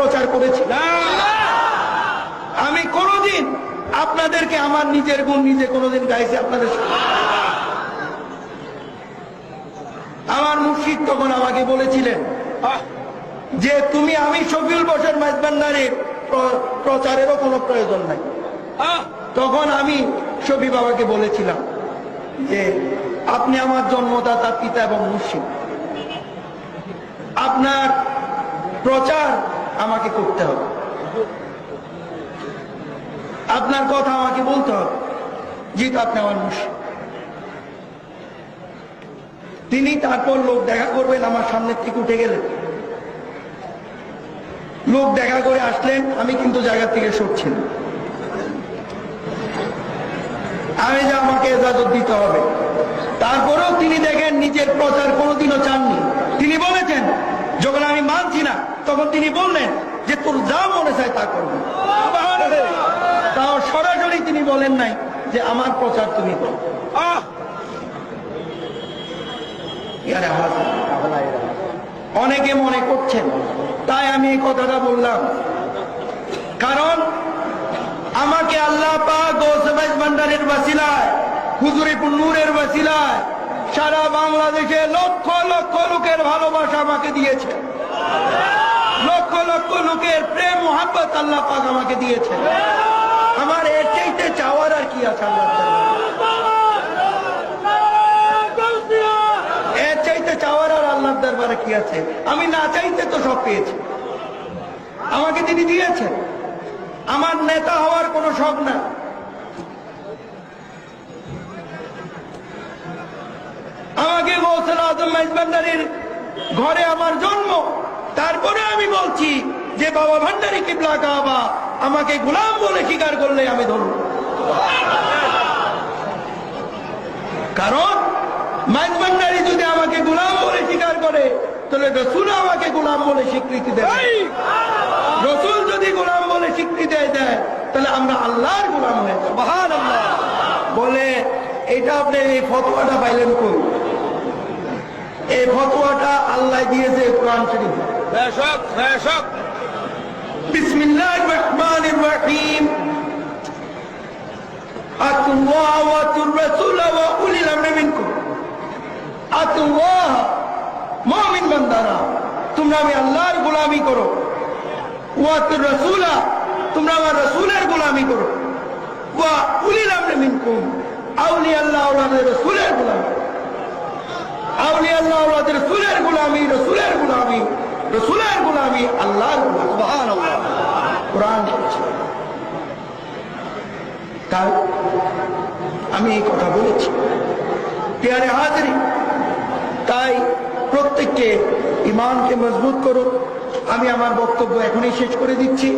প্রচার করেছি? আমি কোনোদিন আপনাদেরকে আমার নিজের গুণ নিজে কোনোদিন গাইছি আপনাদের সাথে? আমার মুর্শিদ তখন আমাকে বলেছিলেন যে তুমি আমি শফিউল বশর মাইজভান্ডারির প্রচারেরও কোনো প্রয়োজন নাই। তখন আমি শফি বাবাকে বলেছিলাম যে আপনি আমার জন্মদাতা পিতা এবং মুর্শিদ, আপনার প্রচার আমাকে করতে হবে, আপনার কথা আমাকে বলতে হবে, যেহেতু আপনি আমার মুর্শিদ। তিনি তারপর লোক দেখা করবেন আমার সামনের থেকে উঠে গেলেন। লোক দেখা করে আসলেন, আমি কিন্তু জায়গা থেকে সরছি না। আমি যে আমাকে ইজাজত দিতে হবে, তারপরেও তিনি দেখেন নিজের প্রচার কোনোদিনও চাননি। তিনি বলেছেন যখন আমি মানছি না তখন তিনি বললেন যে তোর যা মনে চায় তা করবে। তাও সরাসরি তিনি বলেন নাই যে আমার প্রচার তুমি করো। অনেকে মনে করছেন, তাই আমি এই কথাটা বললাম, কারণ আমাকে আল্লাহ পাক গৌসে মাইজভান্ডারির ওয়াসিলায়, হুজুরিপুর নূরের ওয়াসিলায় সারা বাংলাদেশে লক্ষ লক্ষ লোকের ভালোবাসা আমাকে দিয়েছে, লক্ষ লক্ষ লোকের প্রেম মোহাব্বত আল্লাহ পাক আমাকে দিয়েছে। আমার এর চাইতে চাওয়ার আর কি আছে? আল্লাহ এর চাইতে চাওয়ার আর আল্লাহর দরবারে কি আছে? আমি না চাইতে তো সব পেয়েছি, আমাকে তিনি দিয়েছেন। আমার নেতা হওয়ার কোনো শখ না, আমাকে গৌসুল আজম মাইজভান্ডারির ঘরে আমার জন্ম, তারপরে আমি বলছি যে বাবা ভান্ডারী কিবলা কাবা আমাকে গোলাম বলে স্বীকার করলে আমি ধরব। কারণ মাইজভান্ডারী যদি আমাকে গোলাম বলে স্বীকার করে তাহলে রসুল আমাকে গোলাম বলে স্বীকৃতি দেয়। রসুল যদি গোলাম বলে স্বীকৃতি দেয় তাহলে আমরা আল্লাহর গোলাম হয়ে যাব। সুবহানাল্লাহ। বলে এটা আপনি এই ফতোয়াটা পাইলেন কই? এই ফতোয়াটা আল্লাহ দিয়েছে কোরআন শরীফে। বেশক বেশক। বিসমিল্লাহির রহমানির রহিম। আতুল্লাহ ওয়া আতুর রাসূল ওয়া উলিল আমরি মিনকুম। আতুল্লাহ, মুমিন বান্দারা তোমরা আমি আল্লাহর গোলামি করো। ওয়া আতুর রাসূল, তোমরা আমার রাসূলের গোলামি করো। ওয়া উলিল আমরি মিনকুম, আউলিয়া আল্লাহ ওয়াদের রাসূলের গোলামি। আউলিয়া আল্লাহ ওয়াদের রাসূলের গোলামি, রাসূলের গোলামি, রাসূলের গোলামি, আল্লাহর গোলামি। সুবহানাল্লাহ। কোরআন বলছে। তাই আমি এই কথা বলেছি প্রিয় হাজিরিন। তাই প্রত্যেককে ঈমানকে মজবুত করো। আমি আমার বক্তব্য এখনই শেষ করে দিচ্ছি।